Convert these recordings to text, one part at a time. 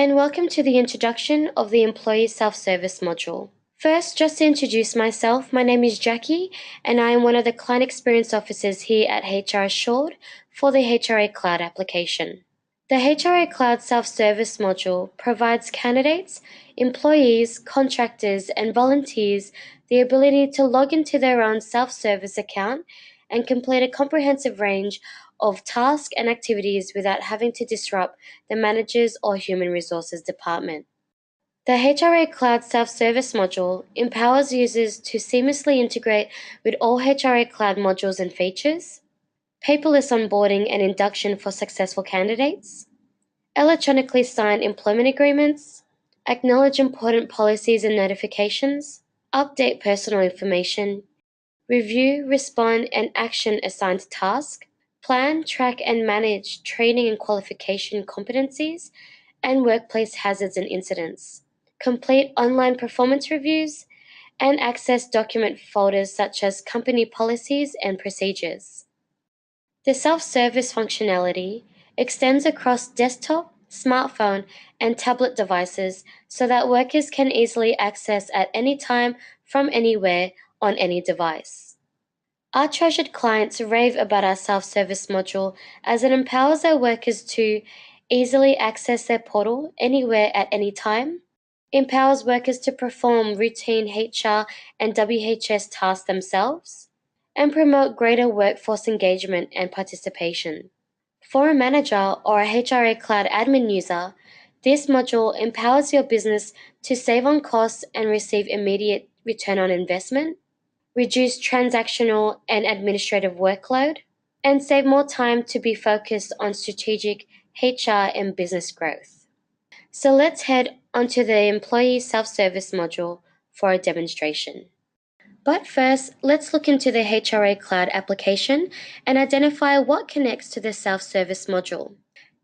and welcome to the introduction of the Employee Self-Service module. First, just to introduce myself, my name is Jackie, and I am one of the Client Experience Officers here at HR Assured for the HRA Cloud application. The HRA Cloud Self-Service module provides candidates, employees, contractors, and volunteers the ability to log into their own self-service account and complete a comprehensive range of tasks and activities without having to disrupt the managers or human resources department. The HRA Cloud Self-Service module empowers users to seamlessly integrate with all HRA Cloud modules and features, paperless onboarding and induction for successful candidates, electronically sign employment agreements, acknowledge important policies and notifications, update personal information, review, respond, and action assigned task, plan, track, and manage training and qualification competencies, and workplace hazards and incidents, complete online performance reviews, and access document folders such as company policies and procedures. The self-service functionality extends across desktop, smartphone, and tablet devices so that workers can easily access at any time from anywhere on any device. Our treasured clients rave about our self-service module as it empowers our workers to easily access their portal anywhere at any time, empowers workers to perform routine HR and WHS tasks themselves, and promote greater workforce engagement and participation. For a manager or a HRA Cloud admin user, this module empowers your business to save on costs and receive immediate return on investment, reduce transactional and administrative workload, and save more time to be focused on strategic HR and business growth. So let's head onto the Employee Self-Service module for a demonstration. But first, let's look into the HRA Cloud application and identify what connects to the self-service module.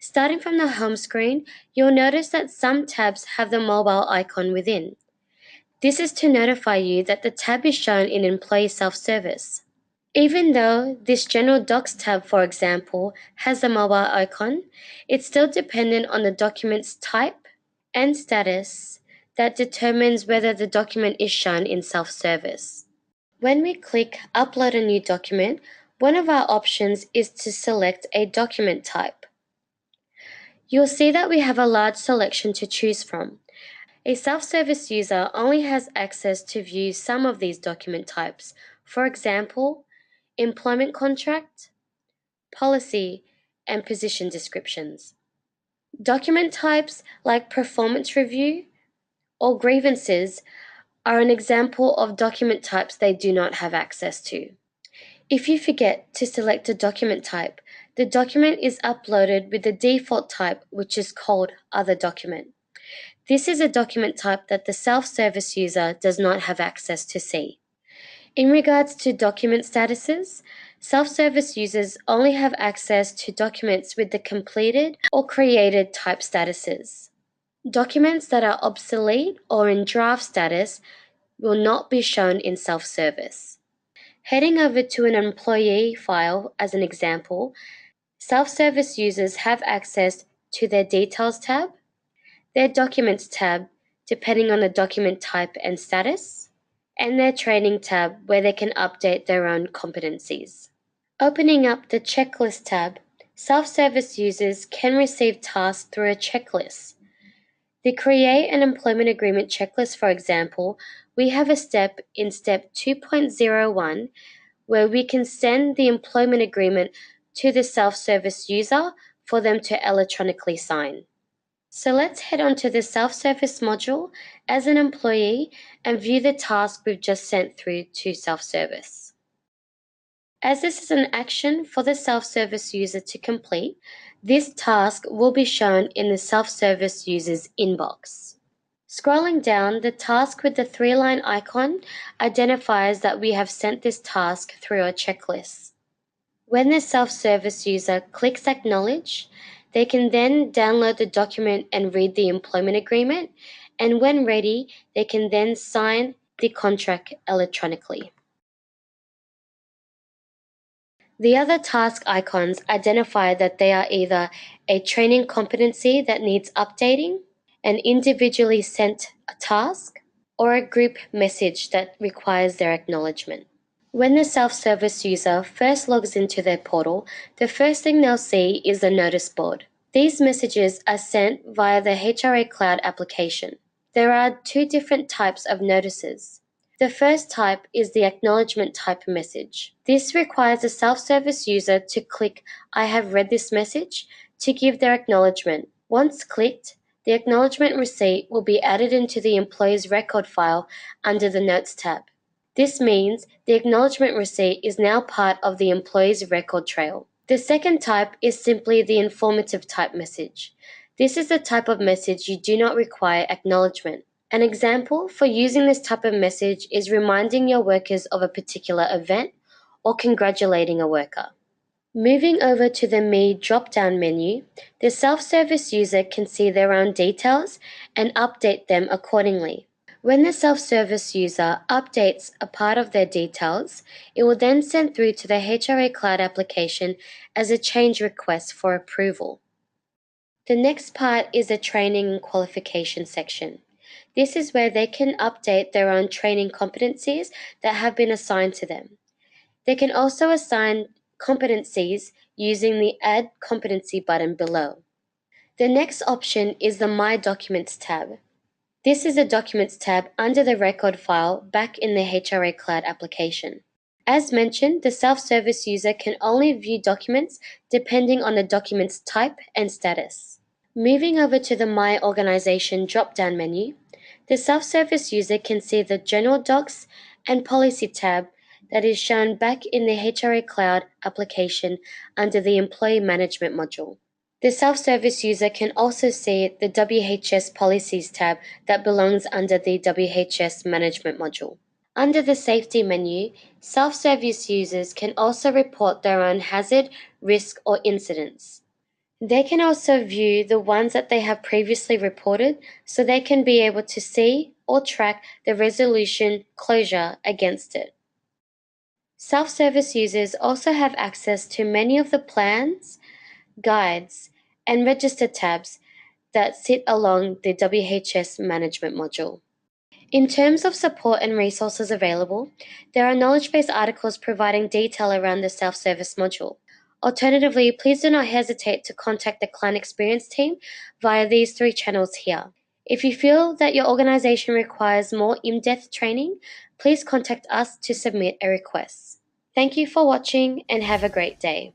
Starting from the home screen, you'll notice that some tabs have the mobile icon within. This is to notify you that the tab is shown in Employee Self-Service. Even though this General Docs tab, for example, has the mobile icon, it's still dependent on the document's type and status that determines whether the document is shown in self-service. When we click Upload a new document, one of our options is to select a document type. You'll see that we have a large selection to choose from. A self-service user only has access to view some of these document types, for example, employment contract, policy, and position descriptions. Document types like performance review or grievances are an example of document types they do not have access to. If you forget to select a document type, the document is uploaded with the default type, which is called Other Document. This is a document type that the self-service user does not have access to see. In regards to document statuses, self-service users only have access to documents with the completed or created type statuses. Documents that are obsolete or in draft status will not be shown in self-service. Heading over to an employee file as an example, self-service users have access to their Details tab, their Documents tab, depending on the document type and status, and their Training tab, where they can update their own competencies. Opening up the Checklist tab, self-service users can receive tasks through a checklist. The Create an Employment Agreement checklist, for example, we have a step in Step 2.01 where we can send the employment agreement to the self-service user for them to electronically sign. So let's head on to the self-service module as an employee and view the task we've just sent through to self-service. As this is an action for the self-service user to complete, this task will be shown in the self-service user's inbox. Scrolling down, the task with the 3-line icon identifies that we have sent this task through a checklist. When the self-service user clicks Acknowledge, they can then download the document and read the employment agreement, and when ready, they can then sign the contract electronically. The other task icons identify that they are either a training competency that needs updating, an individually sent a task, or a group message that requires their acknowledgement. When the self-service user first logs into their portal, the first thing they'll see is the notice board. These messages are sent via the HRA Cloud application. There are two different types of notices. The first type is the acknowledgement type message. This requires a self-service user to click "I have read this message" to give their acknowledgement. Once clicked, the acknowledgement receipt will be added into the employee's record file under the Notes tab. This means the acknowledgement receipt is now part of the employee's record trail. The second type is simply the informative type message. This is the type of message you do not require acknowledgement. An example for using this type of message is reminding your workers of a particular event or congratulating a worker. Moving over to the Me drop-down menu, the self-service user can see their own details and update them accordingly. When the self-service user updates a part of their details, it will then send through to the HRA Cloud application as a change request for approval. The next part is the training and qualification section. This is where they can update their own training competencies that have been assigned to them. They can also assign competencies using the Add Competency button below. The next option is the My Documents tab. This is the Documents tab under the record file back in the HRA Cloud application. As mentioned, the self-service user can only view documents depending on the document's type and status. Moving over to the My Organization drop-down menu, the self-service user can see the General Docs and Policy tab that is shown back in the HRA Cloud application under the Employee Management module. The self-service user can also see the WHS Policies tab that belongs under the WHS Management module. Under the Safety menu, self-service users can also report their own hazard, risk, or incidents. They can also view the ones that they have previously reported so they can be able to see or track the resolution closure against it. Self-service users also have access to many of the plans, guides, and register tabs that sit along the WHS Management module. In terms of support and resources available, there are knowledge base articles providing detail around the self-service module. Alternatively, please do not hesitate to contact the client experience team via these 3 channels here. If you feel that your organization requires more in-depth training, please contact us to submit a request. Thank you for watching and have a great day.